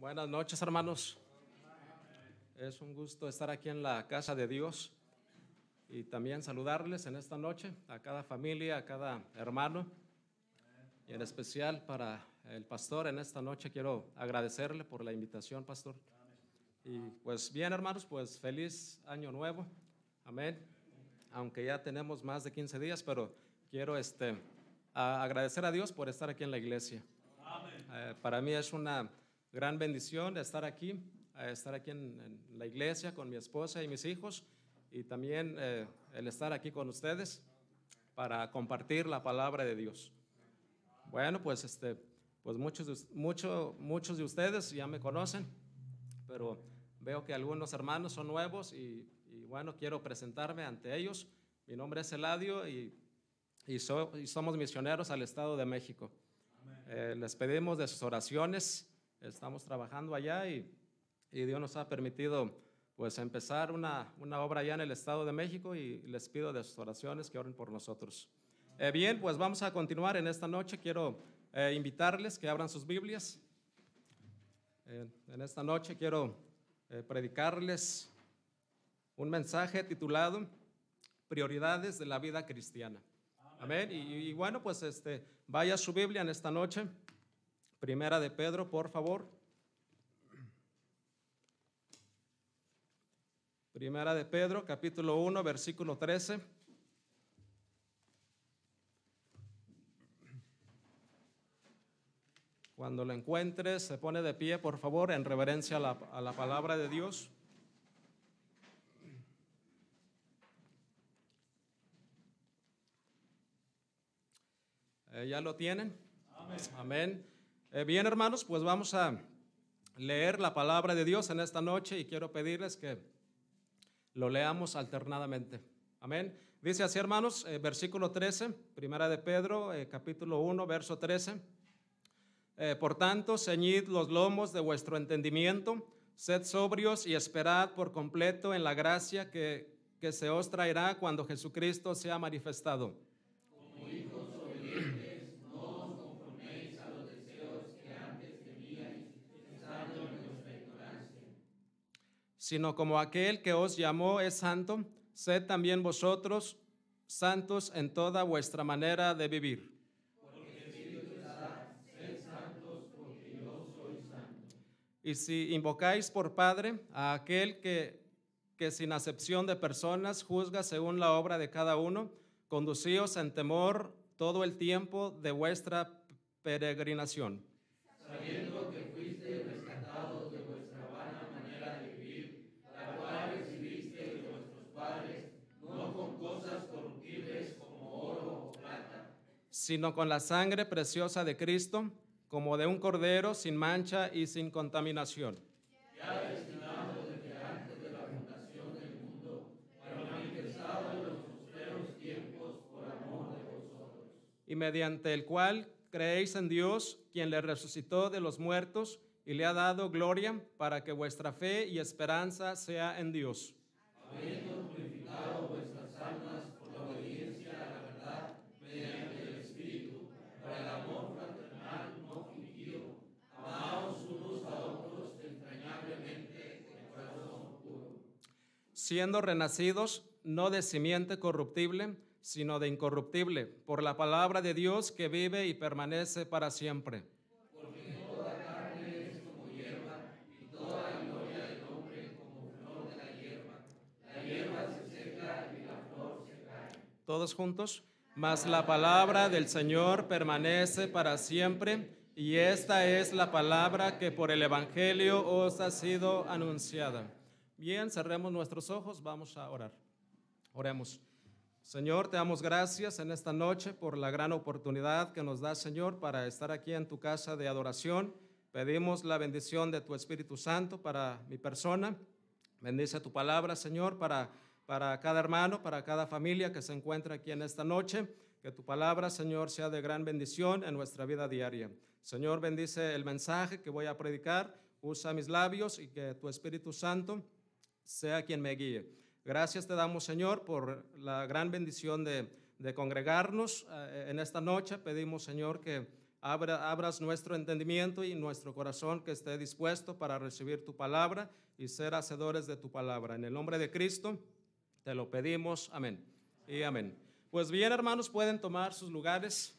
Buenas noches, hermanos. Es un gusto estar aquí en la casa de Dios y también saludarles en esta noche a cada familia, a cada hermano, y en especial para el pastor. En esta noche quiero agradecerle por la invitación, pastor. Y pues bien, hermanos, pues feliz año nuevo. Amén. Aunque ya tenemos más de 15 días, pero quiero agradecer a Dios por estar aquí en la iglesia. Para mí es una gran bendición estar aquí en la iglesia con mi esposa y mis hijos, y también el estar aquí con ustedes para compartir la palabra de Dios. Bueno, pues muchos de ustedes ya me conocen, pero veo que algunos hermanos son nuevos y bueno, quiero presentarme ante ellos. Mi nombre es Eladio y somos misioneros al Estado de México. Les pedimos de sus oraciones. Estamos trabajando allá y Dios nos ha permitido pues empezar una obra allá en el Estado de México, y les pido de sus oraciones que oren por nosotros. Bien, pues vamos a continuar en esta noche. Quiero invitarles que abran sus Biblias. En esta noche quiero predicarles un mensaje titulado Prioridades de la vida cristiana. Amén. Y bueno, pues vaya a su Biblia en esta noche. Primera de Pedro, por favor. Primera de Pedro, capítulo 1, versículo 13. Cuando lo encuentres, se pone de pie, por favor, en reverencia a la palabra de Dios. ¿Ya lo tienen? Amén. Amén. Bien, hermanos, pues vamos a leer la palabra de Dios en esta noche y quiero pedirles que lo leamos alternadamente. Amén. Dice así, hermanos, versículo 13, Primera de Pedro, capítulo 1, verso 13. Por tanto, ceñid los lomos de vuestro entendimiento, sed sobrios y esperad por completo en la gracia que se os traerá cuando Jesucristo sea manifestado. Como hijos obedientes, no os conforméis a los deseos que antes teníais, estando en vuestra ignorancia. Sino como aquel que os llamó es santo, sed también vosotros santos en toda vuestra manera de vivir. Y si invocáis por Padre a aquel que sin acepción de personas juzga según la obra de cada uno, conducíos en temor todo el tiempo de vuestra peregrinación. Sabiendo que fuisteis rescatados de vuestra vana manera de vivir, la cual recibisteis de vuestros padres, no con cosas corruptibles como oro o plata, sino con la sangre preciosa de Cristo, como de un cordero sin mancha y sin contaminación. ya destinado desde antes de la fundación del mundo, pero manifestado en los postreros tiempos por amor de vosotros. Y mediante el cual creéis en Dios, quien le resucitó de los muertos y le ha dado gloria, para que vuestra fe y esperanza sea en Dios. Habiendo purificado vuestras almas por la obediencia a la verdad, mediante el Espíritu, para el amor fraternal no fingido, amaos unos a otros entrañablemente de corazón puro. Siendo renacidos, no de simiente corruptible, sino de incorruptible, por la palabra de Dios que vive y permanece para siempre. Porque toda carne es como hierba, y toda la gloria del hombre como flor de la hierba. La hierba se seca y la flor se cae. Todos juntos. Mas la palabra del Señor permanece para siempre, y esta es la palabra que por el Evangelio os ha sido anunciada. Bien, cerremos nuestros ojos, vamos a orar. Oremos. Señor, te damos gracias en esta noche por la gran oportunidad que nos da, Señor, para estar aquí en tu casa de adoración. Pedimos la bendición de tu Espíritu Santo para mi persona. Bendice tu palabra, Señor, para cada hermano, para cada familia que se encuentra aquí en esta noche. Que tu palabra, Señor, sea de gran bendición en nuestra vida diaria. Señor, bendice el mensaje que voy a predicar. Usa mis labios y que tu Espíritu Santo sea quien me guíe. Gracias te damos, Señor, por la gran bendición de congregarnos en esta noche. Pedimos, Señor, que abras nuestro entendimiento y nuestro corazón que esté dispuesto para recibir tu palabra y ser hacedores de tu palabra. En el nombre de Cristo te lo pedimos. Amén y amén. Pues bien, hermanos, pueden tomar sus lugares.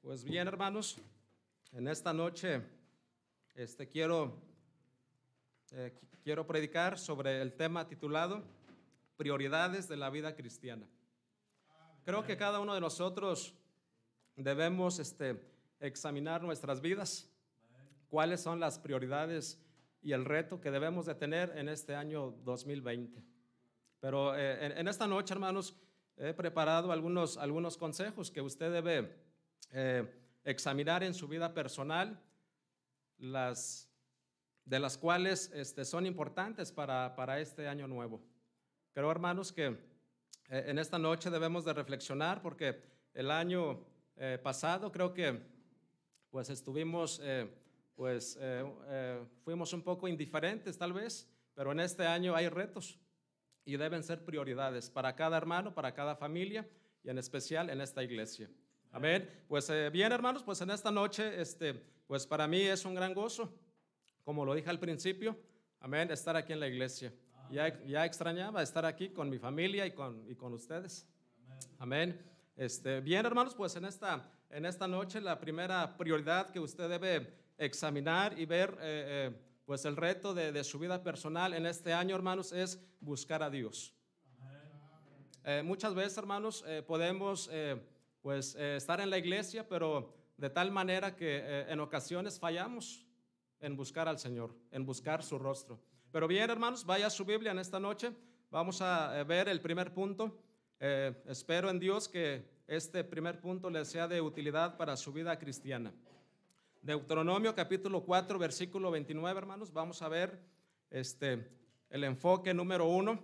Pues bien, hermanos, en esta noche quiero predicar sobre el tema titulado Prioridades de la vida cristiana. Creo que cada uno de nosotros debemos examinar nuestras vidas, cuáles son las prioridades y el reto que debemos de tener en este año 2020. Pero en esta noche, hermanos, he preparado algunos consejos que usted debe examinar en su vida personal, de las cuales son importantes para este año nuevo. Creo, hermanos, que en esta noche debemos de reflexionar porque el año pasado creo que pues estuvimos, fuimos un poco indiferentes tal vez, pero en este año hay retos y deben ser prioridades para cada hermano, para cada familia y en especial en esta iglesia. Amén. Pues bien, hermanos, pues en esta noche, pues para mí es un gran gozo, como lo dije al principio, amén, estar aquí en la iglesia. Ya extrañaba estar aquí con mi familia y con ustedes. Amén. Bien, hermanos, pues en esta noche la primera prioridad que usted debe examinar y ver, pues el reto de su vida personal en este año, hermanos, es buscar a Dios. Muchas veces, hermanos, podemos estar en la iglesia, pero de tal manera que en ocasiones fallamos en buscar al Señor, en buscar su rostro. Pero bien, hermanos, vaya a su Biblia en esta noche. Vamos a ver el primer punto. Espero en Dios que este primer punto le sea de utilidad para su vida cristiana. Deuteronomio capítulo 4, versículo 29, hermanos. Vamos a ver el enfoque número 1,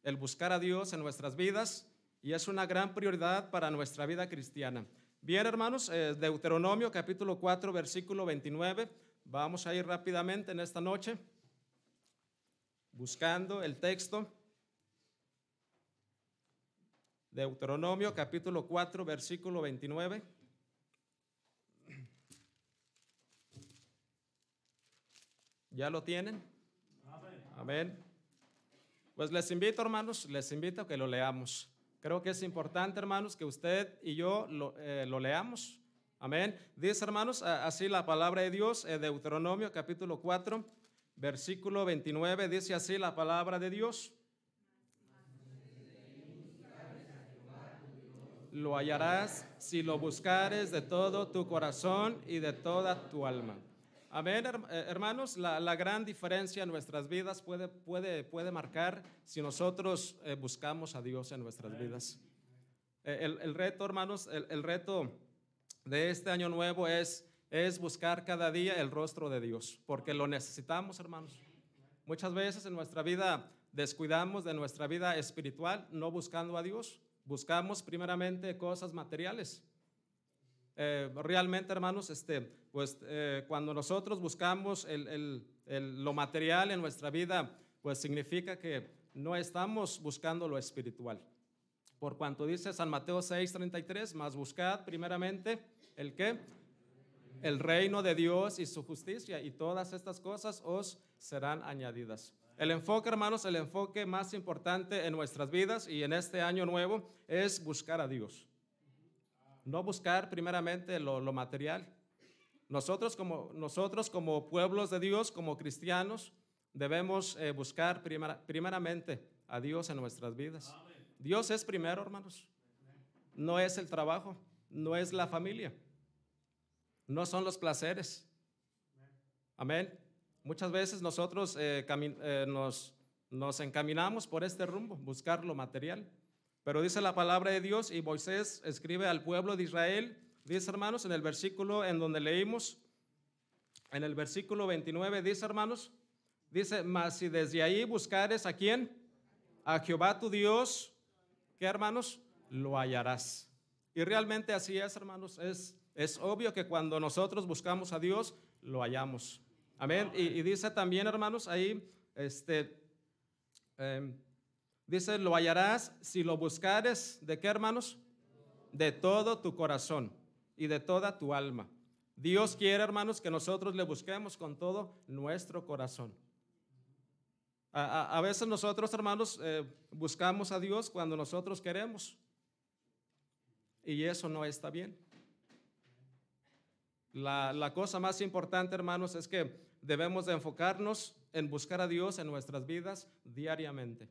el buscar a Dios en nuestras vidas. Y es una gran prioridad para nuestra vida cristiana. Bien, hermanos, Deuteronomio capítulo 4, versículo 29. Vamos a ir rápidamente en esta noche buscando el texto. Deuteronomio capítulo 4, versículo 29. ¿Ya lo tienen? Amén. Pues les invito, hermanos, a que lo leamos. Creo que es importante, hermanos, que usted y yo lo leamos. Amén. Dice, hermanos, así la palabra de Dios, Deuteronomio capítulo 4, versículo 29, dice así la palabra de Dios. Lo hallarás si lo buscares de todo tu corazón y de toda tu alma. Amén, hermanos, la gran diferencia en nuestras vidas puede marcar si nosotros buscamos a Dios en nuestras vidas. El reto, hermanos, el reto de este año nuevo es buscar cada día el rostro de Dios, porque lo necesitamos, hermanos. Muchas veces en nuestra vida descuidamos de nuestra vida espiritual, no buscando a Dios. Buscamos primeramente cosas materiales. Realmente, hermanos, cuando nosotros buscamos lo material en nuestra vida, pues significa que no estamos buscando lo espiritual. Por cuanto dice San Mateo 6:33, mas buscad primeramente ¿el qué? El reino de Dios y su justicia, y todas estas cosas os serán añadidas. El enfoque, hermanos, el enfoque más importante en nuestras vidas y en este año nuevo es buscar a Dios. No buscar primeramente lo material. Nosotros como pueblos de Dios, como cristianos, debemos buscar primeramente a Dios en nuestras vidas. Dios es primero, hermanos. No es el trabajo, no es la familia, no son los placeres. Amén. Muchas veces nosotros nos encaminamos por este rumbo, buscar lo material. Pero dice la palabra de Dios, y Moisés escribe al pueblo de Israel, dice, hermanos, en el versículo en donde leímos, en el versículo 29, dice, hermanos, dice, mas si desde ahí buscares ¿a quién? A Jehová tu Dios, ¿qué, hermanos? Lo hallarás. Y realmente así es, hermanos, es obvio que cuando nosotros buscamos a Dios, lo hallamos. Amén. Y dice también, hermanos, ahí, Dice, lo hallarás si lo buscares, ¿de qué, hermanos? De todo tu corazón y de toda tu alma. Dios quiere, hermanos, que nosotros le busquemos con todo nuestro corazón. A veces nosotros, hermanos, buscamos a Dios cuando nosotros queremos, y eso no está bien. La cosa más importante, hermanos, es que debemos de enfocarnos en buscar a Dios en nuestras vidas diariamente.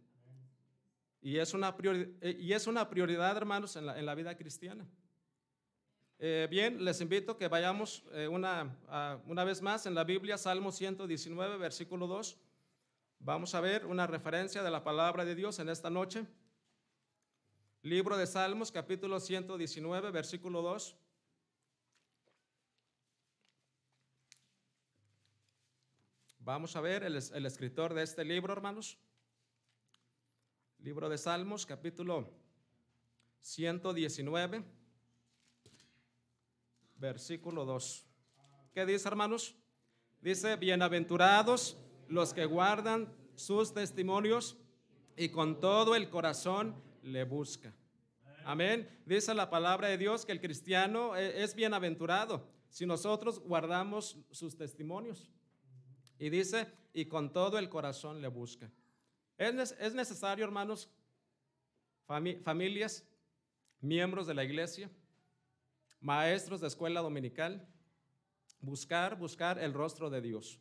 Y es una prioridad, hermanos, en la vida cristiana. Bien, les invito a que vayamos una vez más en la Biblia, Salmo 119, versículo 2. Vamos a ver una referencia de la palabra de Dios en esta noche. Libro de Salmos, capítulo 119, versículo 2. Vamos a ver el escritor de este libro, hermanos. Libro de Salmos, capítulo 119, versículo 2. ¿Qué dice, hermanos? Dice, bienaventurados los que guardan sus testimonios y con todo el corazón le busca. Amén. Dice la palabra de Dios que el cristiano es bienaventurado si nosotros guardamos sus testimonios. Y dice, y con todo el corazón le busca. Es necesario, hermanos, familias, miembros de la iglesia, maestros de escuela dominical, buscar el rostro de Dios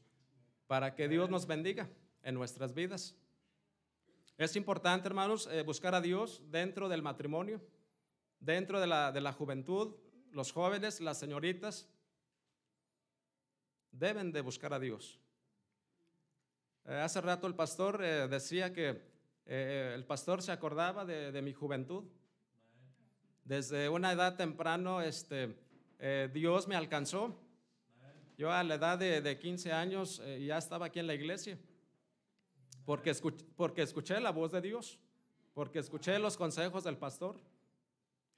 para que Dios nos bendiga en nuestras vidas. Es importante, hermanos, buscar a Dios dentro del matrimonio, dentro de la juventud. Los jóvenes, las señoritas, deben de buscar a Dios. Hace rato el pastor decía que el pastor se acordaba de mi juventud. Desde una edad temprano Dios me alcanzó. Yo a la edad de 15 años ya estaba aquí en la iglesia porque escuché la voz de Dios, porque escuché los consejos del pastor.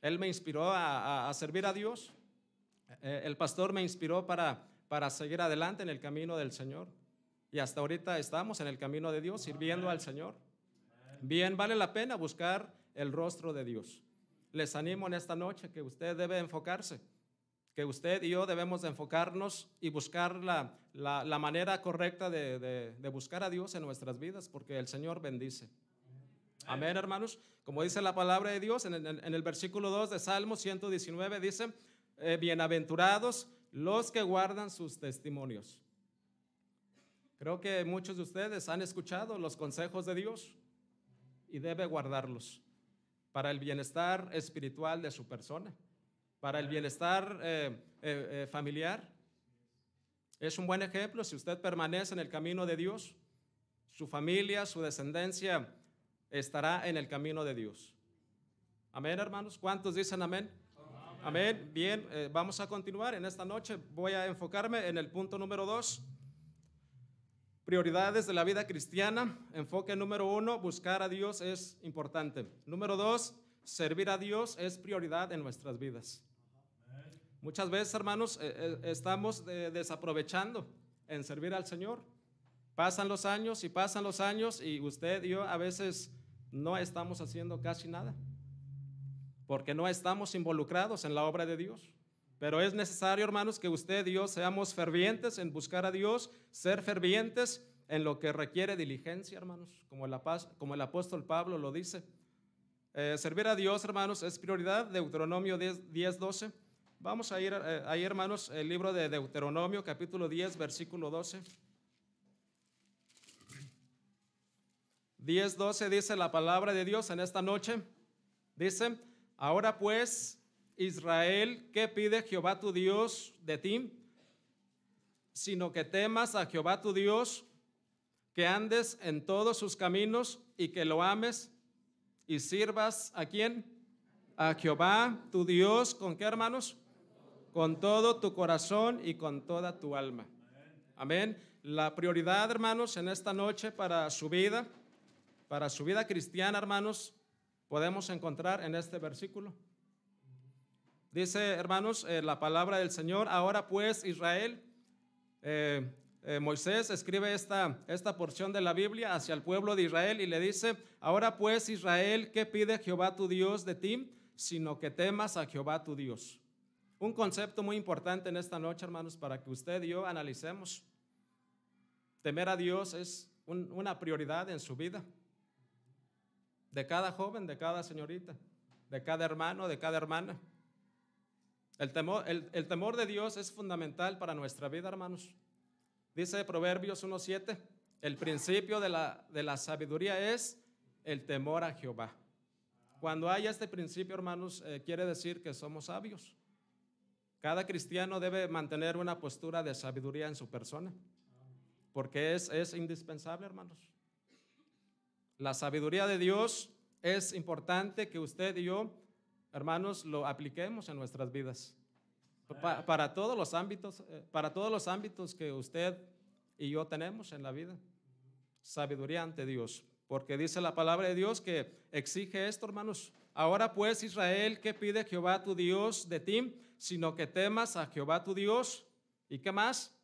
Él me inspiró a servir a Dios. El pastor me inspiró para seguir adelante en el camino del Señor. Y hasta ahorita estamos en el camino de Dios, sirviendo al Señor. Bien, vale la pena buscar el rostro de Dios. Les animo en esta noche que usted debe enfocarse, que usted y yo debemos de enfocarnos y buscar la manera correcta de buscar a Dios en nuestras vidas, porque el Señor bendice. Amén, hermanos. Como dice la palabra de Dios en el versículo 2 de Salmo 119, dice, bienaventurados los que guardan sus testimonios. Creo que muchos de ustedes han escuchado los consejos de Dios y debe guardarlos para el bienestar espiritual de su persona, para el bienestar familiar. Es un buen ejemplo si usted permanece en el camino de Dios, su familia, su descendencia estará en el camino de Dios. Amén, hermanos. ¿Cuántos dicen amén? Amén. Bien, vamos a continuar en esta noche. Voy a enfocarme en el punto número 2. Prioridades de la vida cristiana. Enfoque número 1, buscar a Dios es importante. Número 2, servir a Dios es prioridad en nuestras vidas. Muchas veces, hermanos, estamos desaprovechando en servir al Señor. Pasan los años y usted y yo a veces no estamos haciendo casi nada porque no estamos involucrados en la obra de Dios. Pero es necesario, hermanos, que usted y yo seamos fervientes en buscar a Dios, ser fervientes en lo que requiere diligencia, hermanos, como el apóstol Pablo lo dice. Servir a Dios, hermanos, es prioridad. Deuteronomio 10:12. Vamos a ir ahí, hermanos, el libro de Deuteronomio, capítulo 10, versículo 12. 10:12 dice la palabra de Dios en esta noche. Dice, ahora pues, Israel, ¿qué pide Jehová tu Dios de ti? Sino que temas a Jehová tu Dios, que andes en todos sus caminos y que lo ames y sirvas ¿a quién? A Jehová tu Dios, ¿con qué, hermanos? Con todo tu corazón y con toda tu alma. Amén. La prioridad, hermanos, en esta noche para su vida cristiana, hermanos, podemos encontrar en este versículo. Dice, hermanos, la palabra del Señor, ahora pues Israel, Moisés escribe esta porción de la Biblia hacia el pueblo de Israel y le dice: ahora pues, Israel, ¿qué pide Jehová tu Dios de ti? Sino que temas a Jehová tu Dios. Un concepto muy importante en esta noche, hermanos, para que usted y yo analicemos. Temer a Dios es una prioridad en su vida, de cada joven, de cada señorita, de cada hermano, de cada hermana. El temor de Dios es fundamental para nuestra vida, hermanos. Dice Proverbios 1:7, el principio de la sabiduría es el temor a Jehová. Cuando hay este principio, hermanos, quiere decir que somos sabios. Cada cristiano debe mantener una postura de sabiduría en su persona, porque es indispensable, hermanos. La sabiduría de Dios es importante que usted y yo, hermanos, lo apliquemos en nuestras vidas. Para todos los ámbitos que usted y yo tenemos en la vida. Sabiduría ante Dios, porque dice la palabra de Dios que exige esto, hermanos. Ahora pues, Israel, ¿qué pide Jehová tu Dios de ti? Sino que temas a Jehová tu Dios. ¿Y qué más?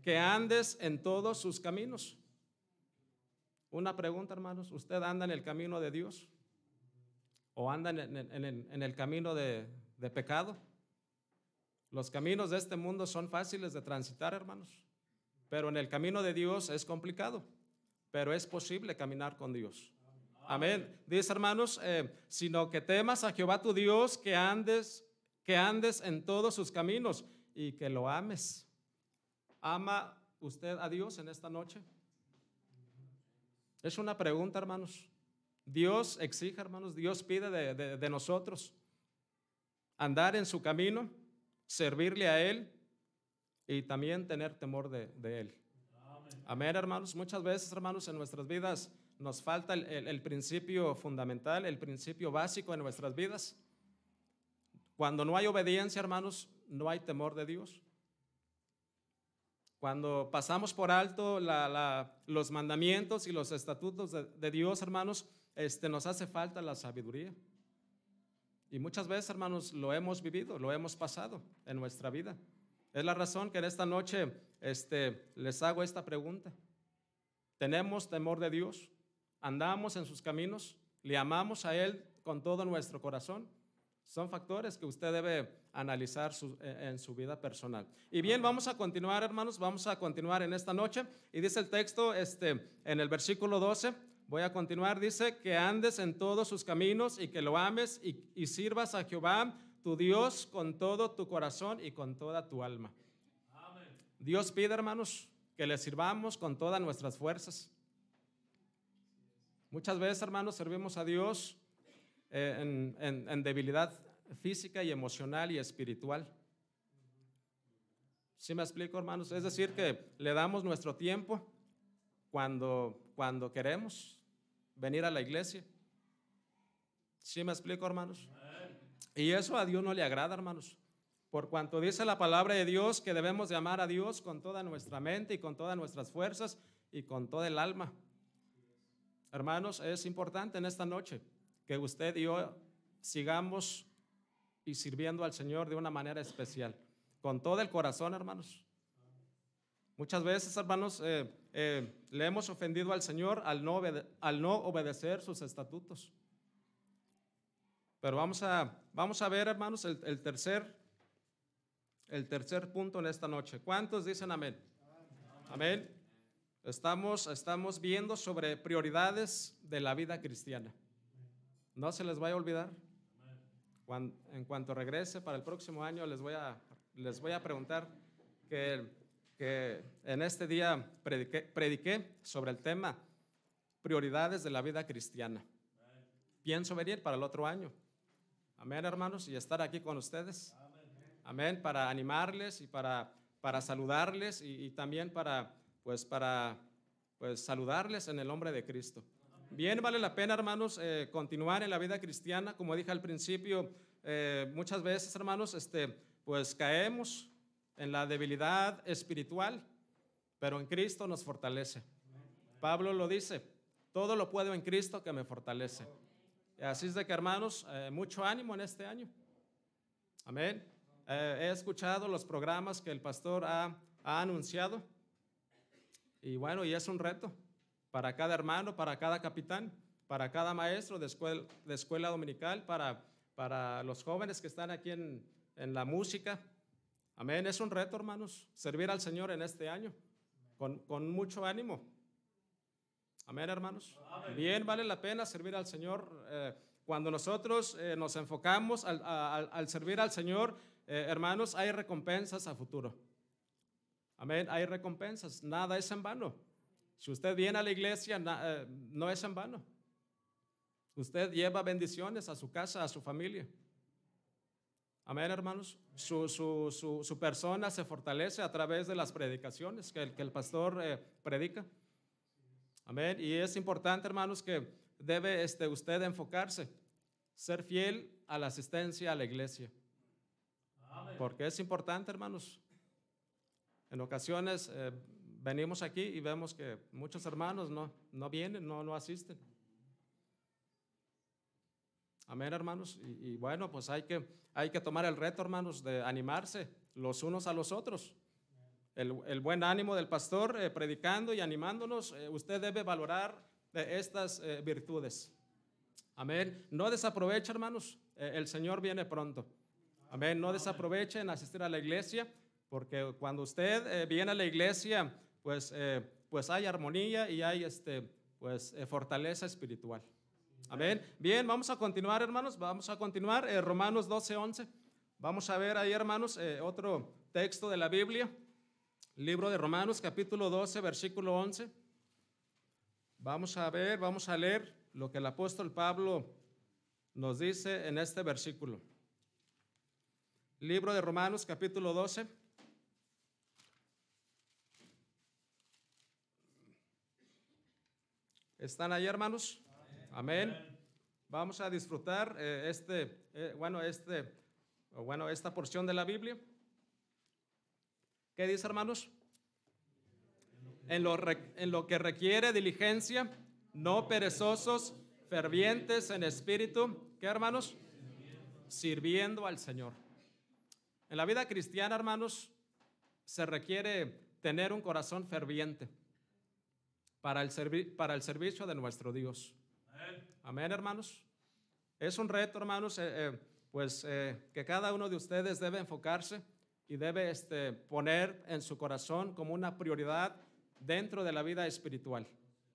Que andes en todos sus caminos. Una pregunta, hermanos, ¿usted anda en el camino de Dios? ¿O anda en el camino de pecado? Los caminos de este mundo son fáciles de transitar, hermanos, pero en el camino de Dios es complicado, pero es posible caminar con Dios. Amén. Dice, hermanos, sino que temas a Jehová tu Dios, que andes en todos sus caminos y que lo ames. ¿Ama usted a Dios en esta noche? Es una pregunta, hermanos. Dios exige, hermanos, Dios pide de nosotros andar en su camino, servirle a Él y también tener temor de Él. Amén, hermanos. Muchas veces, hermanos, en nuestras vidas nos falta el principio fundamental, el principio básico en nuestras vidas. Cuando no hay obediencia, hermanos, no hay temor de Dios. Cuando pasamos por alto los mandamientos y los estatutos de Dios, hermanos, nos hace falta la sabiduría. Y muchas veces, hermanos, lo hemos vivido, lo hemos pasado en nuestra vida. Es la razón que en esta noche les hago esta pregunta. ¿Tenemos temor de Dios? ¿Andamos en sus caminos? ¿Le amamos a Él con todo nuestro corazón? Son factores que usted debe analizar en su vida personal. Y bien, vamos a continuar, hermanos, vamos a continuar en esta noche. Y dice el texto en el versículo 12, voy a continuar, dice que andes en todos sus caminos y que lo ames y sirvas a Jehová, tu Dios, con todo tu corazón y con toda tu alma. Amén. Dios pide, hermanos, que le sirvamos con todas nuestras fuerzas. Muchas veces, hermanos, servimos a Dios en debilidad física y emocional y espiritual. ¿Sí me explico, hermanos? Es decir, que le damos nuestro tiempo cuando queremos venir a la iglesia. ¿Sí me explico, hermanos? Y eso a Dios no le agrada, hermanos. Por cuanto dice la palabra de Dios que debemos de amar a Dios con toda nuestra mente y con todas nuestras fuerzas y con toda el alma. Hermanos, es importante en esta noche que usted y yo sigamos y sirviendo al Señor de una manera especial, con todo el corazón, hermanos. Muchas veces, hermanos, le hemos ofendido al Señor al no obedecer sus estatutos. Pero vamos a ver, hermanos, el tercer punto en esta noche. ¿Cuántos dicen amén? Amén. Estamos viendo sobre prioridades de la vida cristiana. No se les vaya a olvidar. En cuanto regrese para el próximo año, les voy a preguntar que en este día prediqué sobre el tema prioridades de la vida cristiana. Pienso venir para el otro año. Amén, hermanos, y estar aquí con ustedes. Amén, para animarles y para saludarles y también para saludarles en el nombre de Cristo. Bien, vale la pena, hermanos, continuar en la vida cristiana. Como dije al principio, muchas veces, hermanos, caemos en la debilidad espiritual, pero en Cristo nos fortalece. Pablo lo dice, todo lo puedo en Cristo que me fortalece. Así es de que, hermanos, mucho ánimo en este año. Amén. He escuchado los programas que el pastor ha anunciado Y bueno, y es un reto para cada hermano, para cada capitán, para cada maestro de escuela dominical, para los jóvenes que están aquí en la música. Amén, es un reto, hermanos, servir al Señor en este año, con mucho ánimo. Amén, hermanos. Amén. Bien, vale la pena servir al Señor. Cuando nosotros nos enfocamos al servir al Señor, hermanos, hay recompensas a futuro. Amén, hay recompensas, nada es en vano. Si usted viene a la iglesia, no es en vano. Usted lleva bendiciones a su casa, a su familia. Amén, hermanos. Su persona se fortalece a través de las predicaciones que el pastor predica. Amén. Y es importante, hermanos, que debe usted enfocarse, ser fiel a la asistencia a la iglesia. Amén. Porque es importante, hermanos. En ocasiones venimos aquí y vemos que muchos hermanos no vienen, no asisten. Amén, hermanos. Y bueno, pues hay que tomar el reto, hermanos, de animarse los unos a los otros. El buen ánimo del pastor predicando y animándonos, usted debe valorar estas virtudes. Amén. No desaproveche, hermanos, el Señor viene pronto. Amén. No desaproveche en asistir a la iglesia, porque cuando usted viene a la iglesia, pues hay armonía y hay fortaleza espiritual. Amén. Bien, vamos a continuar, hermanos. Vamos a continuar. Romanos 12:11. Vamos a ver ahí, hermanos, otro texto de la Biblia. Libro de Romanos, capítulo 12, versículo 11. Vamos a leer lo que el apóstol Pablo nos dice en este versículo. Libro de Romanos, capítulo 12. ¿Están ahí, hermanos? Amén. Vamos a disfrutar esta porción de la Biblia. ¿Qué dice, hermanos? En lo que requiere diligencia, no perezosos, fervientes en espíritu. ¿Qué, hermanos? Sirviendo al Señor. En la vida cristiana, hermanos, se requiere tener un corazón ferviente para el servicio de nuestro Dios. Amén, hermanos. Es un reto, hermanos, que cada uno de ustedes debe enfocarse y debe poner en su corazón como una prioridad dentro de la vida espiritual.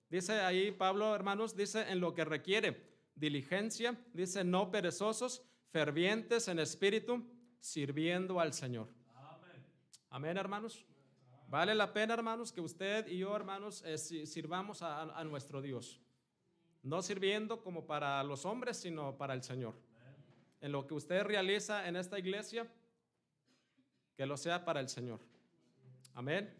Dice ahí Pablo, hermanos, dice en lo que requiere diligencia, dice no perezosos, fervientes en espíritu, sirviendo al Señor. Amén. Amén, hermanos. Vale la pena, hermanos, que usted y yo, hermanos, sirvamos a nuestro Dios. No sirviendo como para los hombres, sino para el Señor. En lo que usted realiza en esta iglesia, que lo sea para el Señor. Amén.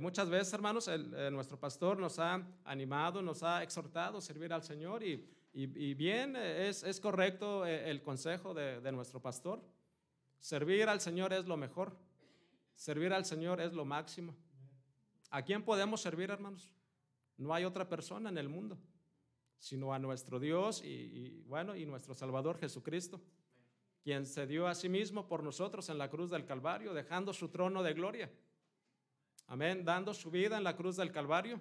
Muchas veces, hermanos, nuestro pastor nos ha animado, nos ha exhortado a servir al Señor y bien, es correcto el consejo de nuestro pastor. Servir al Señor es lo mejor. Servir al Señor es lo máximo. ¿A quién podemos servir, hermanos? No hay otra persona en el mundo, sino a nuestro Dios y nuestro Salvador Jesucristo, quien se dio a sí mismo por nosotros en la cruz del Calvario, dejando su trono de gloria. Amén, dando su vida en la cruz del Calvario.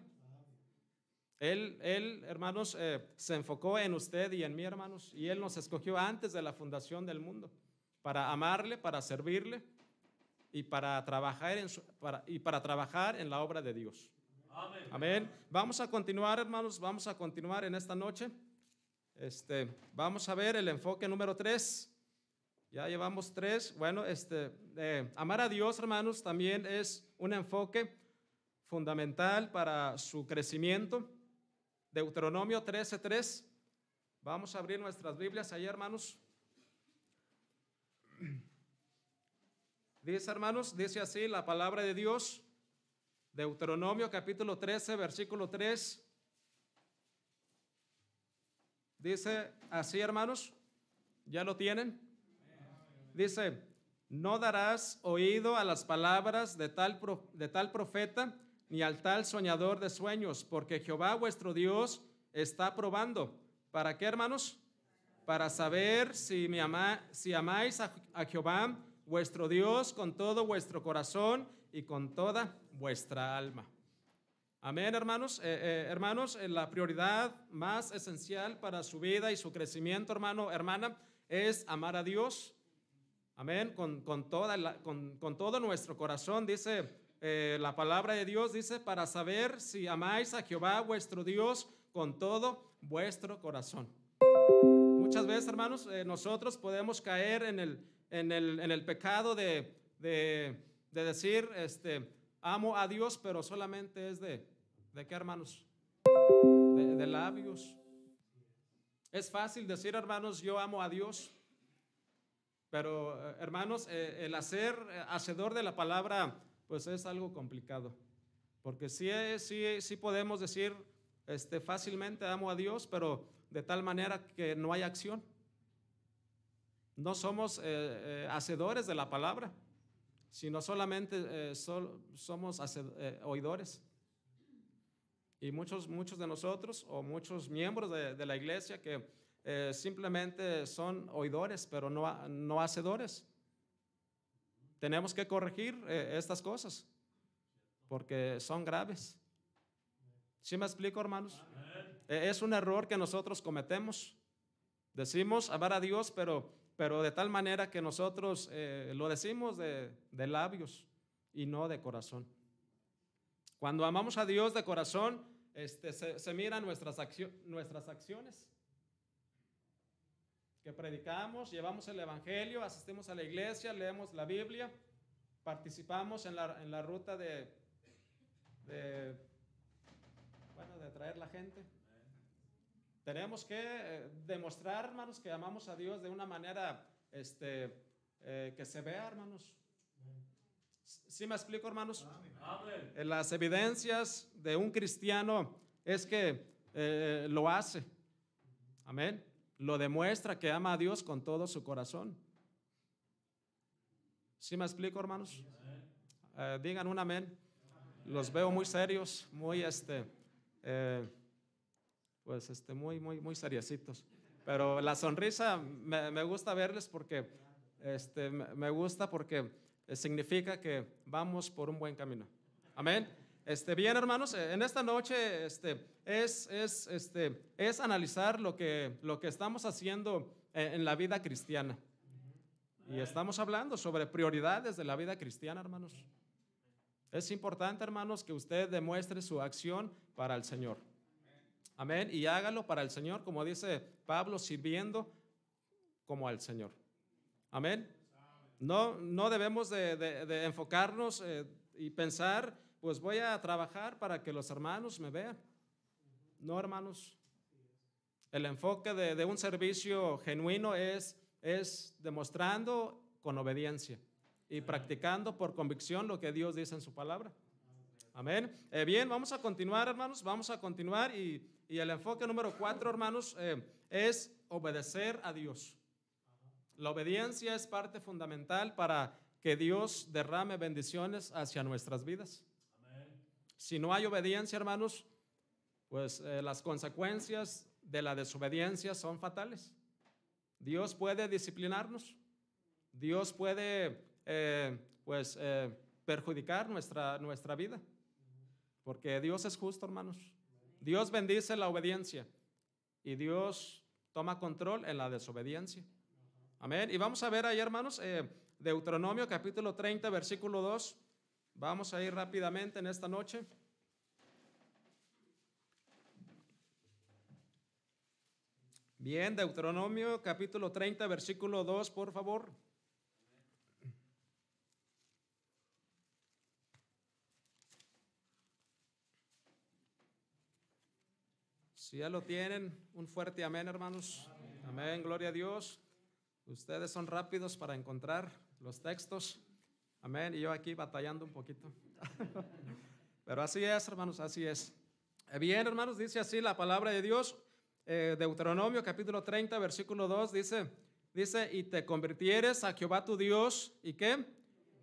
Él, hermanos, se enfocó en usted y en mí, hermanos, y Él nos escogió antes de la fundación del mundo para amarle, para servirle y para trabajar en la obra de Dios. Amén. Amén. Vamos a continuar, hermanos, vamos a continuar en esta noche. Vamos a ver el enfoque número 3. Ya llevamos 3. Bueno, amar a Dios, hermanos, también es un enfoque fundamental para su crecimiento. Deuteronomio 13:3. Vamos a abrir nuestras Biblias ahí, hermanos. Dice, hermanos, dice así la palabra de Dios. Deuteronomio capítulo 13, versículo 3. Dice así, hermanos. ¿Ya lo tienen? Dice, no darás oído a las palabras de tal profeta, ni al tal soñador de sueños, porque Jehová vuestro Dios está probando. ¿Para qué, hermanos? Para saber si amáis a Jehová vuestro Dios con todo vuestro corazón y con toda vuestra alma. Amén, hermanos. Hermanos, la prioridad más esencial para su vida y su crecimiento, hermano, hermana, es amar a Dios. Amén, con todo nuestro corazón, dice la palabra de Dios, dice, para saber si amáis a Jehová vuestro Dios con todo vuestro corazón. Muchas veces, hermanos, nosotros podemos caer en el pecado de decir, amo a Dios, pero solamente es ¿de qué, hermanos? De labios. Es fácil decir, hermanos, yo amo a Dios, pero, hermanos, el hacedor de la palabra, pues es algo complicado. Porque sí podemos decir fácilmente amo a Dios, pero de tal manera que no hay acción. No somos hacedores de la palabra, sino solamente somos oidores. Y muchos de nosotros, o muchos miembros de la iglesia, que simplemente son oidores, pero no hacedores. Tenemos que corregir estas cosas, porque son graves. ¿Sí me explico, hermanos? Es un error que nosotros cometemos. Decimos amar a Dios, pero de tal manera que nosotros lo decimos de labios y no de corazón. Cuando amamos a Dios de corazón, se miran nuestras acciones. Que predicamos, llevamos el evangelio, asistimos a la iglesia, leemos la Biblia, participamos en la ruta de traer la gente. Tenemos que demostrar, hermanos, que amamos a Dios de una manera que se vea, hermanos. ¿Sí me explico, hermanos? Las evidencias de un cristiano es que lo hace. Amén. Lo demuestra que ama a Dios con todo su corazón. ¿Sí me explico, hermanos? Digan un amén. Los veo muy serios, muy muy seriecitos. Pero la sonrisa me gusta verles porque me gusta porque significa que vamos por un buen camino. Amén. Bien, hermanos, en esta noche es analizar lo que estamos haciendo en la vida cristiana. Y estamos hablando sobre prioridades de la vida cristiana, hermanos. Es importante, hermanos, que usted demuestre su acción para el Señor. Amén. Y hágalo para el Señor, como dice Pablo, sirviendo como al Señor. Amén. No debemos de enfocarnos y pensar, pues voy a trabajar para que los hermanos me vean. No, hermanos. El enfoque de un servicio genuino es demostrando con obediencia y practicando por convicción lo que Dios dice en su palabra. Amén. Bien, vamos a continuar, hermanos. Vamos a continuar y el enfoque número 4, hermanos, es obedecer a Dios. La obediencia es parte fundamental para que Dios derrame bendiciones hacia nuestras vidas. Amén. Si no hay obediencia, hermanos, pues las consecuencias de la desobediencia son fatales. Dios puede disciplinarnos. Dios puede perjudicar nuestra vida. Porque Dios es justo, hermanos. Dios bendice la obediencia y Dios toma control en la desobediencia. Amén. Y vamos a ver ahí, hermanos, Deuteronomio capítulo 30, versículo 2. Vamos a ir rápidamente en esta noche. Bien, Deuteronomio capítulo 30, versículo 2, por favor. Si ya lo tienen, un fuerte amén, hermanos. Amén, gloria a Dios. Ustedes son rápidos para encontrar los textos. Amén, y yo aquí batallando un poquito. Pero así es, hermanos, así es. Bien, hermanos, dice así la palabra de Dios. Deuteronomio capítulo 30, versículo 2, dice, y te convirtieres a Jehová tu Dios, ¿y qué?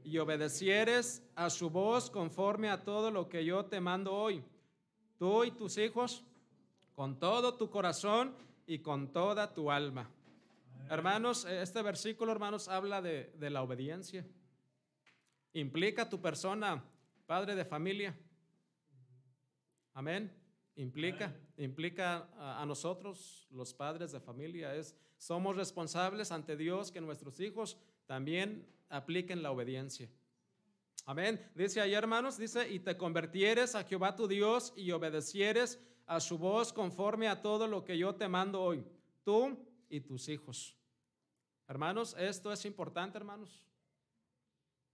Y obedecieres a su voz conforme a todo lo que yo te mando hoy, tú y tus hijos, con todo tu corazón y con toda tu alma. Hermanos, este versículo, hermanos, habla de la obediencia. Implica tu persona, padre de familia. Amén. Implica a nosotros, los padres de familia, somos responsables ante Dios que nuestros hijos también apliquen la obediencia. Amén. Dice ahí, hermanos, dice, y te convirtieres a Jehová tu Dios y obedecieres a su voz conforme a todo lo que yo te mando hoy, tú y tus hijos. Hermanos, esto es importante, hermanos,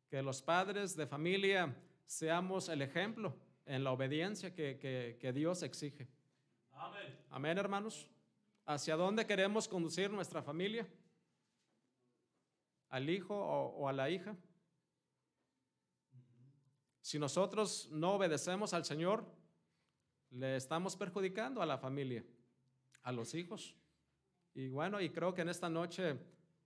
que los padres de familia seamos el ejemplo en la obediencia que Dios exige. Amén. Amén, hermanos. ¿Hacia dónde queremos conducir nuestra familia? ¿Al hijo o a la hija? Si nosotros no obedecemos al Señor, le estamos perjudicando a la familia, a los hijos. Y bueno, y creo que en esta noche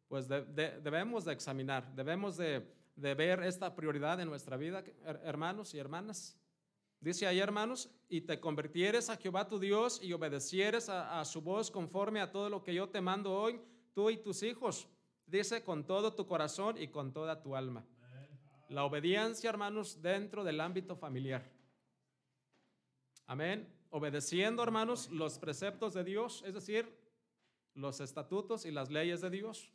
pues debemos de examinar, debemos de ver esta prioridad en nuestra vida, hermanos y hermanas. Dice ahí, hermanos, y te convirtieres a Jehová tu Dios y obedecieres a su voz conforme a todo lo que yo te mando hoy, tú y tus hijos. Dice, con todo tu corazón y con toda tu alma. La obediencia, hermanos, dentro del ámbito familiar. Amén. Obedeciendo, hermanos, los preceptos de Dios, es decir, los estatutos y las leyes de Dios.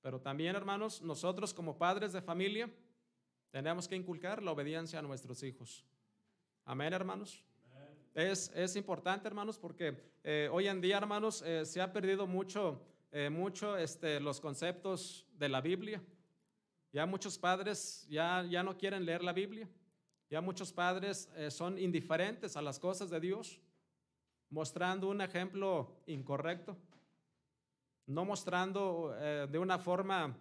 Pero también, hermanos, nosotros como padres de familia tenemos que inculcar la obediencia a nuestros hijos. Amén, hermanos. Es importante, hermanos, porque hoy en día, hermanos, se ha perdido mucho los conceptos de la Biblia. Ya muchos padres ya no quieren leer la Biblia. Ya muchos padres son indiferentes a las cosas de Dios, mostrando un ejemplo incorrecto, no mostrando de una forma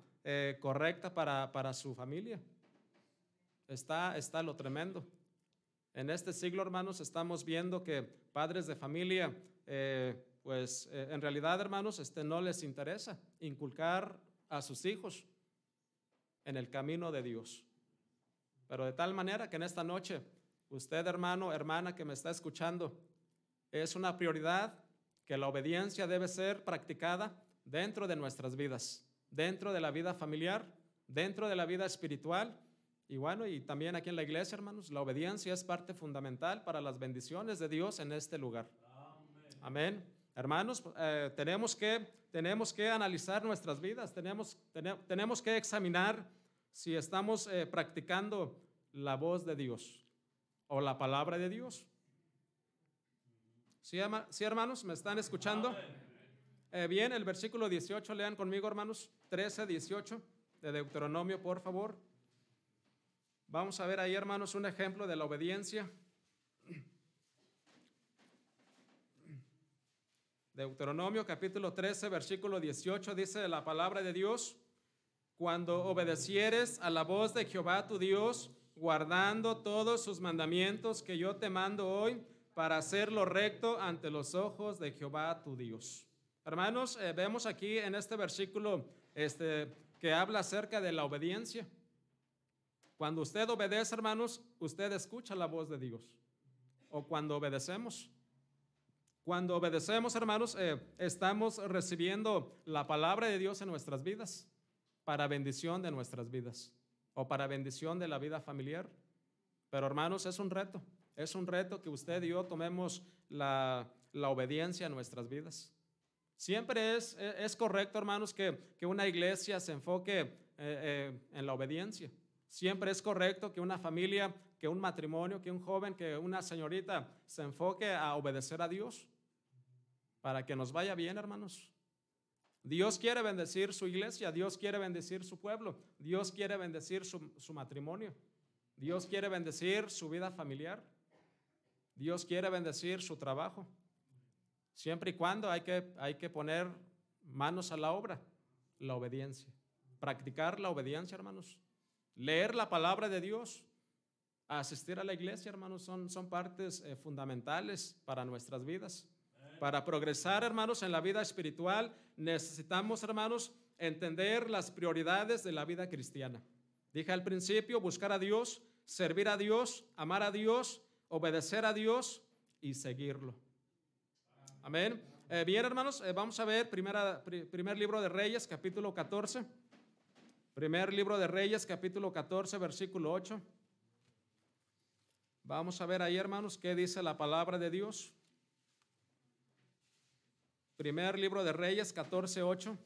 correcta para su familia. Está lo tremendo. En este siglo, hermanos, estamos viendo que padres de familia, en realidad, hermanos, no les interesa inculcar a sus hijos en el camino de Dios. Pero de tal manera que en esta noche, usted, hermano, hermana que me está escuchando, es una prioridad que la obediencia debe ser practicada dentro de nuestras vidas, dentro de la vida familiar, dentro de la vida espiritual. Y bueno, y también aquí en la iglesia, hermanos, la obediencia es parte fundamental para las bendiciones de Dios en este lugar. Amén. Hermanos, tenemos que analizar nuestras vidas, tenemos que examinar si estamos practicando la voz de Dios o la palabra de Dios. ¿Sí, hermanos? ¿Me están escuchando? Bien, el versículo 18, lean conmigo, hermanos, 13, 18 de Deuteronomio, por favor. Vamos a ver ahí, hermanos, un ejemplo de la obediencia. Deuteronomio capítulo 13, versículo 18, dice la palabra de Dios: cuando obedecieres a la voz de Jehová tu Dios, guardando todos sus mandamientos que yo te mando hoy, para hacer lo recto ante los ojos de Jehová tu Dios. Hermanos, vemos aquí en este versículo que habla acerca de la obediencia. Cuando usted obedece, hermanos, usted escucha la voz de Dios. O cuando obedecemos. Cuando obedecemos, hermanos, estamos recibiendo la palabra de Dios en nuestras vidas para bendición de nuestras vidas o para bendición de la vida familiar. Pero, hermanos, es un reto que usted y yo tomemos la obediencia en nuestras vidas. Siempre es correcto, hermanos, que una iglesia se enfoque en la obediencia. Siempre es correcto que una familia, que un matrimonio, que un joven, que una señorita se enfoque a obedecer a Dios para que nos vaya bien, hermanos. Dios quiere bendecir su iglesia, Dios quiere bendecir su pueblo, Dios quiere bendecir su matrimonio, Dios quiere bendecir su vida familiar, Dios quiere bendecir su trabajo. Siempre y cuando hay que poner manos a la obra, la obediencia. Practicar la obediencia, hermanos. Leer la palabra de Dios, asistir a la iglesia, hermanos, son partes fundamentales para nuestras vidas. Para progresar, hermanos, en la vida espiritual, necesitamos, hermanos, entender las prioridades de la vida cristiana. Dije al principio, buscar a Dios, servir a Dios, amar a Dios, obedecer a Dios y seguirlo. Amén. Bien, hermanos, vamos a ver primer libro de Reyes, capítulo 14. Primer libro de Reyes, capítulo 14, versículo 8. Vamos a ver ahí, hermanos, qué dice la palabra de Dios. Primer libro de Reyes, 14:8.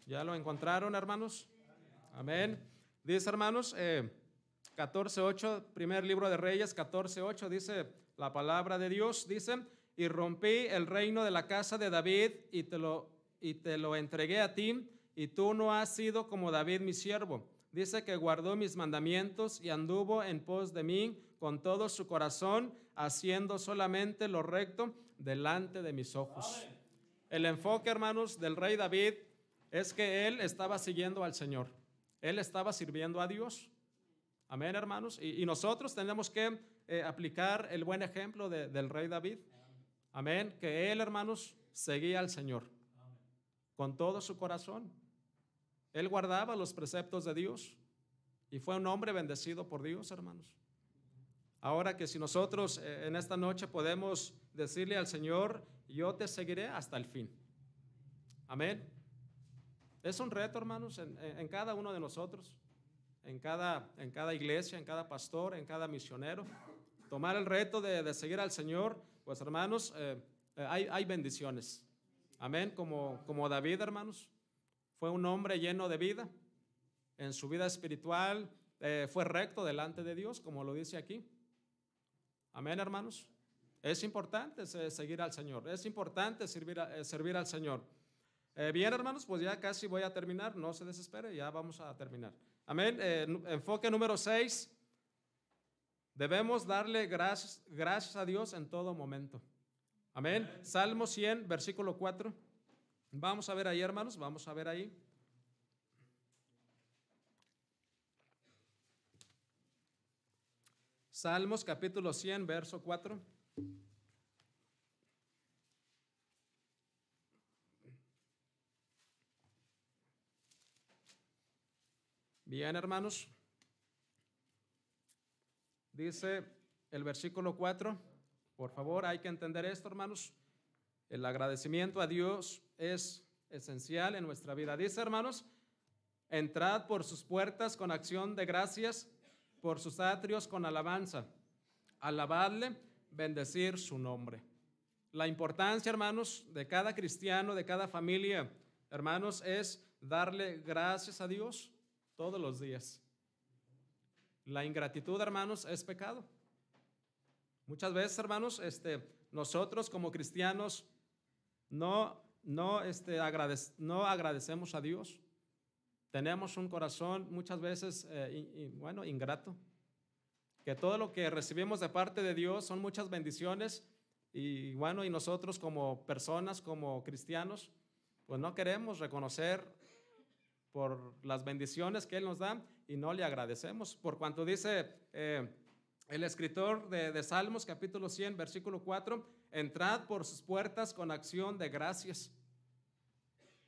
¿Ya lo encontraron, hermanos? Amén. Dice, hermanos, 14:8, primer libro de Reyes, 14:8, dice la palabra de Dios, dice: y rompí el reino de la casa de David y te lo entregué a ti, y tú no has sido como David mi siervo. Dice que guardó mis mandamientos y anduvo en pos de mí con todo su corazón, haciendo solamente lo recto delante de mis ojos. El enfoque, hermanos, del rey David es que él estaba siguiendo al Señor. Él estaba sirviendo a Dios. Amén, hermanos. Y nosotros tenemos que aplicar el buen ejemplo del rey David. Amén. Que él, hermanos, seguía al Señor con todo su corazón. Él guardaba los preceptos de Dios y fue un hombre bendecido por Dios, hermanos. Ahora que si nosotros en esta noche podemos decirle al Señor: yo te seguiré hasta el fin. Amén. Es un reto, hermanos, en cada uno de nosotros, en cada iglesia, en cada pastor, en cada misionero, tomar el reto de seguir al Señor. Pues, hermanos, hay bendiciones. Amén. Como David, hermanos, fue un hombre lleno de vida. En su vida espiritual fue recto delante de Dios, como lo dice aquí. Amén, hermanos. Es importante seguir al Señor. Es importante servir al Señor. Bien, hermanos, pues ya casi voy a terminar. No se desespere, ya vamos a terminar. Amén. Enfoque número 6. Debemos darle gracias a Dios en todo momento. Amén. Salmo 100, versículo 4. Vamos a ver ahí, hermanos, vamos a ver ahí. Salmos capítulo 100, verso 4. Bien, hermanos. Dice el versículo 4. Por favor, hay que entender esto, hermanos. El agradecimiento a Dios es esencial en nuestra vida. Dice, hermanos: entrad por sus puertas con acción de gracias, por sus atrios con alabanza. Alabadle, bendecir su nombre. La importancia, hermanos, de cada cristiano, de cada familia, hermanos, es darle gracias a Dios todos los días. La ingratitud, hermanos, es pecado. Muchas veces, hermanos, nosotros como cristianos no agradecemos a Dios. Tenemos un corazón muchas veces, ingrato. Que todo lo que recibimos de parte de Dios son muchas bendiciones y nosotros como personas, como cristianos, pues no queremos reconocer por las bendiciones que Él nos da y no le agradecemos. Por cuanto dice el escritor de Salmos, capítulo 100, versículo 4, entrad por sus puertas con acción de gracias.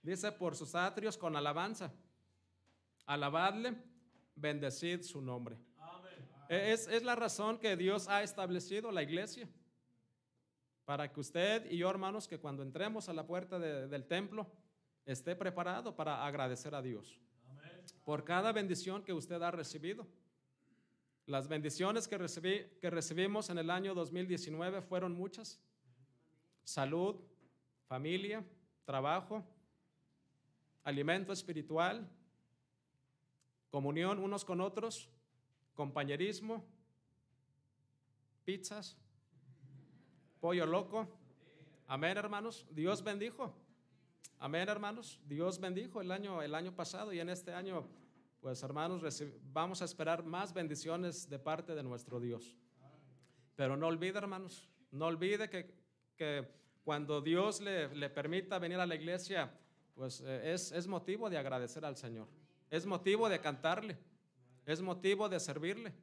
Dice, por sus atrios con alabanza. Alabadle, bendecid su nombre. Es la razón que Dios ha establecido la iglesia. Para que usted y yo, hermanos, que cuando entremos a la puerta del templo, esté preparado para agradecer a Dios. Por cada bendición que usted ha recibido. Las bendiciones que recibimos en el año 2019 fueron muchas. Salud, familia, trabajo, alimento espiritual, comunión unos con otros, compañerismo, pizzas, pollo loco. Amén, hermanos. Dios bendijo. Amén, hermanos. Dios bendijo el año pasado y en este año, pues, hermanos, vamos a esperar más bendiciones de parte de nuestro Dios. Pero no olvide, hermanos, no olvide que cuando Dios le permita venir a la iglesia, pues es motivo de agradecer al Señor. Es motivo de cantarle. Es motivo de servirle.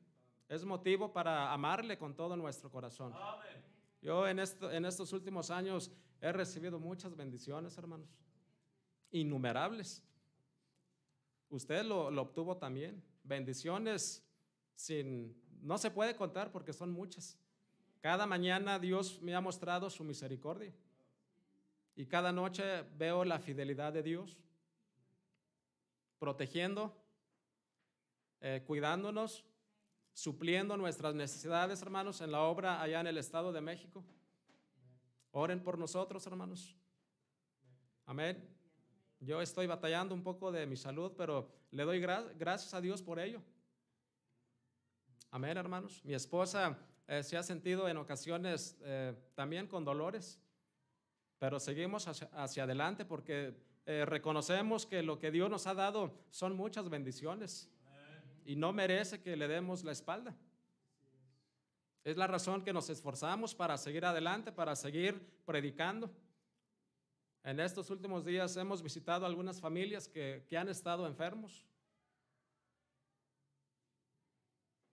Es motivo para amarle con todo nuestro corazón. Amén. Yo en estos últimos años he recibido muchas bendiciones, hermanos. Innumerables. Usted lo obtuvo también. Bendiciones no se puede contar porque son muchas. Cada mañana Dios me ha mostrado su misericordia. y cada noche veo la fidelidad de Dios, protegiendo, cuidándonos, supliendo nuestras necesidades, hermanos, en la obra allá en el Estado de México. Oren por nosotros, hermanos. Amén. Yo estoy batallando un poco de mi salud, pero le doy gracias a Dios por ello. Amén, hermanos. Mi esposa se ha sentido en ocasiones también con dolores, pero seguimos hacia adelante porque reconocemos que lo que Dios nos ha dado son muchas bendiciones y no merece que le demos la espalda. Es la razón que nos esforzamos para seguir adelante, para seguir predicando. En estos últimos días hemos visitado algunas familias que han estado enfermos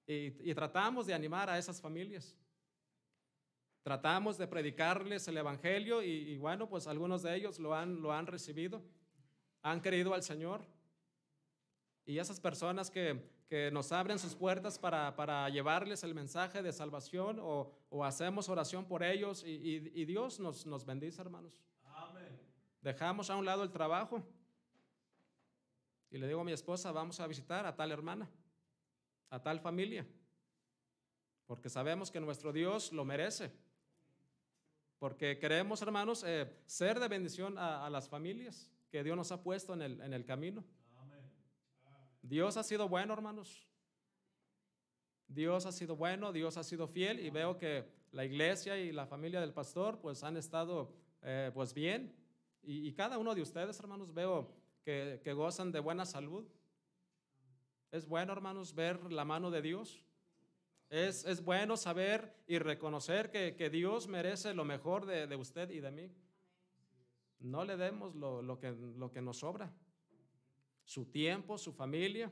y tratamos de animar a esas familias. Tratamos de predicarles el evangelio y bueno, pues algunos de ellos lo han recibido, han creído al Señor. Y esas personas que nos abren sus puertas para llevarles el mensaje de salvación o hacemos oración por ellos y Dios nos bendice, hermanos. Amén. Dejamos a un lado el trabajo y le digo a mi esposa, vamos a visitar a tal hermana, a tal familia, porque sabemos que nuestro Dios lo merece. Porque queremos, hermanos, ser de bendición a las familias que Dios nos ha puesto en el camino. Amén. Dios ha sido bueno, hermanos. Dios ha sido bueno, Dios ha sido fiel y veo que la iglesia y la familia del pastor pues han estado pues bien. Y cada uno de ustedes, hermanos, veo que gozan de buena salud. Es bueno, hermanos, ver la mano de Dios. Es bueno saber y reconocer que Dios merece lo mejor de usted y de mí. No le demos lo que nos sobra, su tiempo, su familia.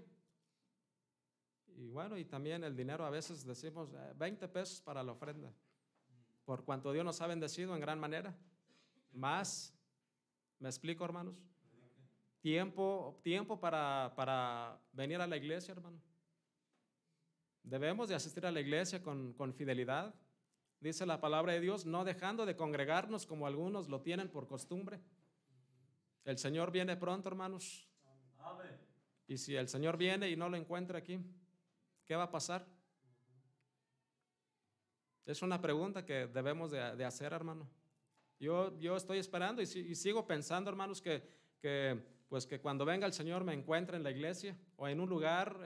Y bueno, y también el dinero, a veces decimos 20 pesos para la ofrenda, por cuanto Dios nos ha bendecido en gran manera. Más, ¿me explico, hermanos? Tiempo para venir a la iglesia, hermano. Debemos de asistir a la iglesia con fidelidad. Dice la palabra de Dios, no dejando de congregarnos como algunos lo tienen por costumbre. El Señor viene pronto, hermanos. Amén. Y si el Señor viene y no lo encuentra aquí, ¿qué va a pasar? Es una pregunta que debemos de hacer, hermano. Yo estoy esperando y sigo pensando, hermanos, que cuando venga el Señor me encuentre en la iglesia o en un lugar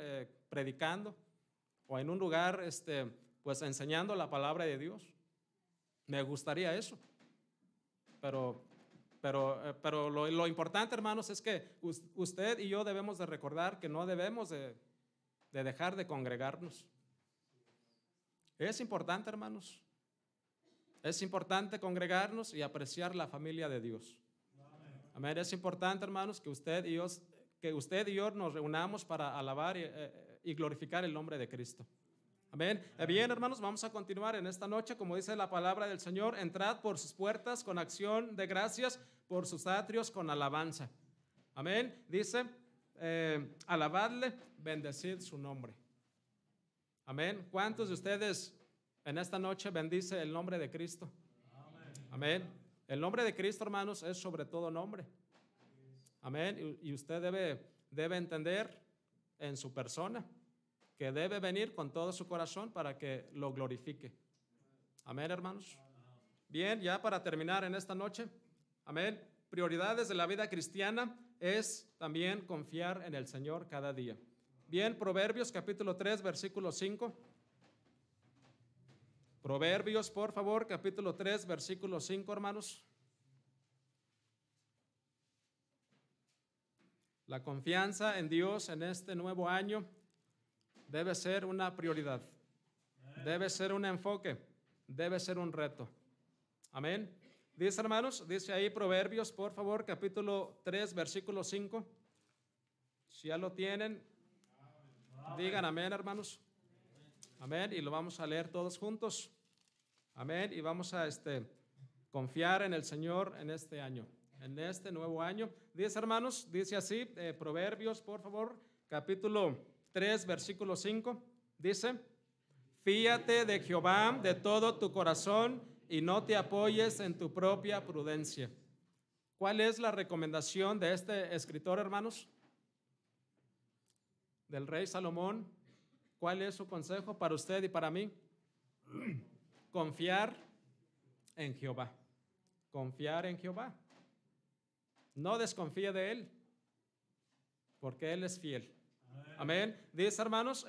predicando o en un lugar pues enseñando la palabra de Dios. Me gustaría eso. Pero lo importante, hermanos, es que usted y yo debemos de recordar que no debemos de dejar de congregarnos. Es importante, hermanos. Es importante congregarnos y apreciar la familia de Dios. Amén. Es importante, hermanos, que usted y yo nos reunamos para alabar y glorificar el nombre de Cristo. Amén. Bien, hermanos, vamos a continuar en esta noche, como dice la palabra del Señor, entrad por sus puertas con acción de gracias, por sus atrios con alabanza. Amén. Dice, alabadle, bendecid su nombre. Amén. ¿Cuántos de ustedes en esta noche bendice el nombre de Cristo? Amén. El nombre de Cristo, hermanos, es sobre todo nombre. Amén. Y usted debe entender en su persona que debe venir con todo su corazón para que lo glorifique. Amén, hermanos. Bien, ya para terminar en esta noche, amén, prioridades de la vida cristiana es también confiar en el Señor cada día. Bien, Proverbios capítulo 3, versículo 5. Proverbios, por favor, capítulo 3, versículo 5, hermanos. La confianza en Dios en este nuevo año debe ser una prioridad, debe ser un enfoque, debe ser un reto. Amén. Dice, hermanos, dice ahí Proverbios, por favor, capítulo 3, versículo 5. Si ya lo tienen, digan amén, hermanos. Amén. Y lo vamos a leer todos juntos. Amén. Y vamos a confiar en el Señor en este año, en este nuevo año. Dice, hermanos, dice así, Proverbios, por favor, capítulo 3, versículo 5, dice, fíate de Jehová de todo tu corazón y no te apoyes en tu propia prudencia. ¿Cuál es la recomendación de este escritor, hermanos? Del rey Salomón. ¿Cuál es su consejo para usted y para mí? Confiar en Jehová. Confiar en Jehová. No desconfíe de Él, porque Él es fiel. Amén. Dice, hermanos,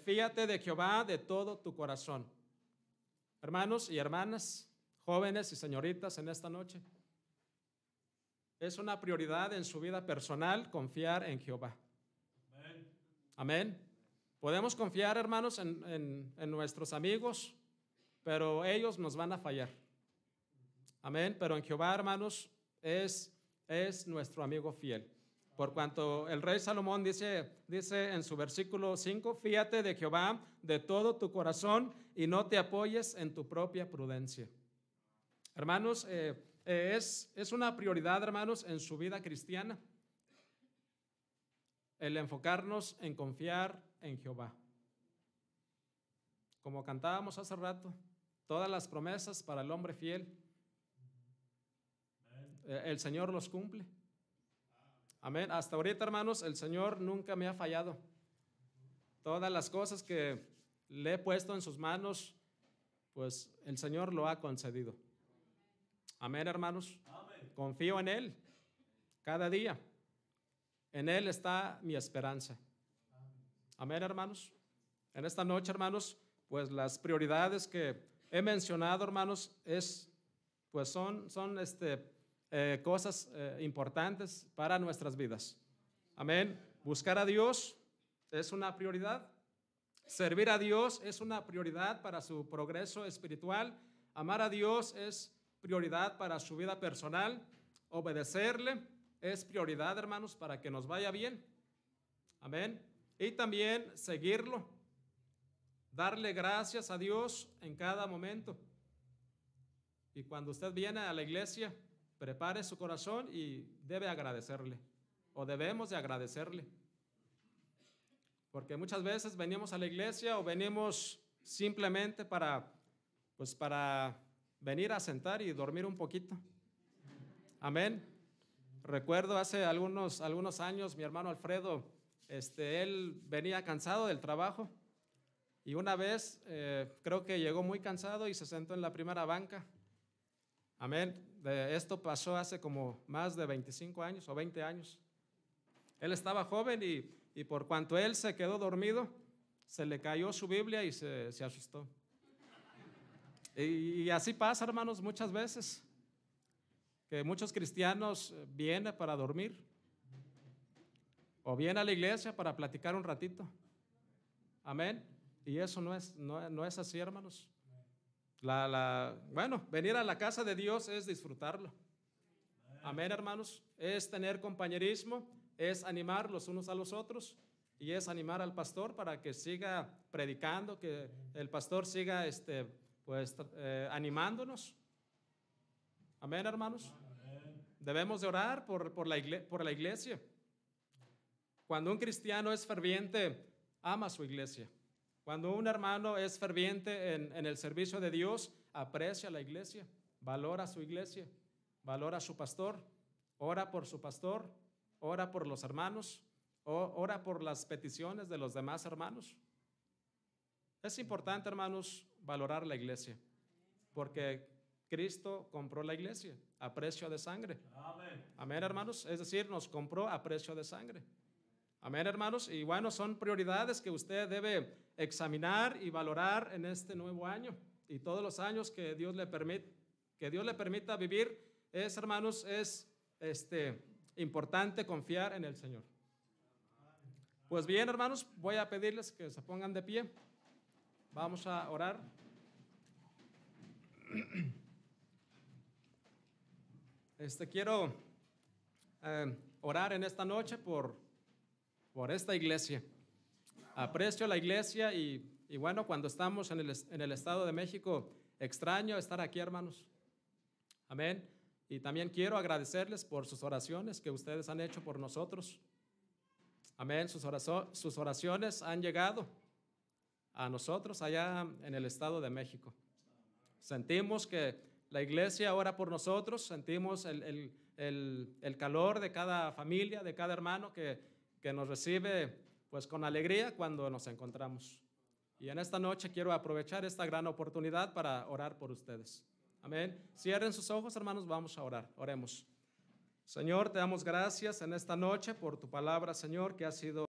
fíate de Jehová de todo tu corazón. Hermanos y hermanas, jóvenes y señoritas, en esta noche, es una prioridad en su vida personal confiar en Jehová. Amén. Podemos confiar, hermanos, en nuestros amigos, pero ellos nos van a fallar. Amén. Pero en Jehová, hermanos, es nuestro amigo fiel. Por cuanto el rey Salomón dice en su versículo 5, fíate de Jehová de todo tu corazón y no te apoyes en tu propia prudencia. Hermanos, es una prioridad, hermanos, en su vida cristiana, el enfocarnos en confiar en Jehová. Como cantábamos hace rato, todas las promesas para el hombre fiel, el Señor los cumple. Amén. Hasta ahorita, hermanos, el Señor nunca me ha fallado. Todas las cosas que le he puesto en sus manos, pues el Señor lo ha concedido. Amén, hermanos. Amén. Confío en Él cada día. En Él está mi esperanza. Amén, hermanos. En esta noche, hermanos, pues las prioridades que he mencionado, hermanos, son cosas importantes para nuestras vidas. Amén. Buscar a Dios es una prioridad. Servir a Dios es una prioridad para su progreso espiritual. Amar a Dios es prioridad para su vida personal. Obedecerle es prioridad, hermanos, para que nos vaya bien. Amén. Y también seguirlo. Darle gracias a Dios en cada momento. Y cuando usted viene a la iglesia, prepare su corazón y debe agradecerle, o debemos de agradecerle. Porque muchas veces venimos a la iglesia o venimos simplemente para venir a sentar y dormir un poquito. Amén. Recuerdo hace algunos años, mi hermano Alfredo, él venía cansado del trabajo y una vez creo que llegó muy cansado y se sentó en la primera banca. Amén. Esto pasó hace como más de 25 años o 20 años. Él estaba joven y por cuanto él se quedó dormido, se le cayó su Biblia y se asustó. Y así pasa, hermanos, muchas veces, que muchos cristianos vienen para dormir o vienen a la iglesia para platicar un ratito. Amén. Y eso no es así, hermanos. Venir a la casa de Dios es disfrutarlo. Amén, hermanos. Es tener compañerismo, es animar los unos a los otros y es animar al pastor para que siga predicando, que el pastor siga animándonos. Amén, hermanos. Debemos de orar por la iglesia. Cuando un cristiano es ferviente, ama a su iglesia. Cuando un hermano es ferviente en el servicio de Dios, aprecia la iglesia, valora su iglesia, valora a su pastor, ora por su pastor, ora por los hermanos, ora por las peticiones de los demás hermanos. Es importante, hermanos, valorar la iglesia, porque Cristo compró la iglesia a precio de sangre. Amén. Amén, hermanos. Es decir, nos compró a precio de sangre. Amén, hermanos. Y son prioridades que usted debe examinar y valorar en este nuevo año y todos los años que Dios le permita vivir. Hermanos, es importante confiar en el Señor. Pues bien, hermanos, voy a pedirles que se pongan de pie. Vamos a orar. Quiero orar en esta noche por esta iglesia. Aprecio la iglesia y cuando estamos en el Estado de México, extraño estar aquí, hermanos. Amén. Y también quiero agradecerles por sus oraciones que ustedes han hecho por nosotros. Amén. Sus oraciones han llegado a nosotros allá en el Estado de México. Sentimos que la iglesia ora por nosotros, sentimos el el calor de cada familia, de cada hermano que nos recibe pues con alegría cuando nos encontramos. Y en esta noche quiero aprovechar esta gran oportunidad para orar por ustedes. Amén. Cierren sus ojos, hermanos, vamos a orar. Oremos. Señor, te damos gracias en esta noche por tu palabra, Señor, que ha sido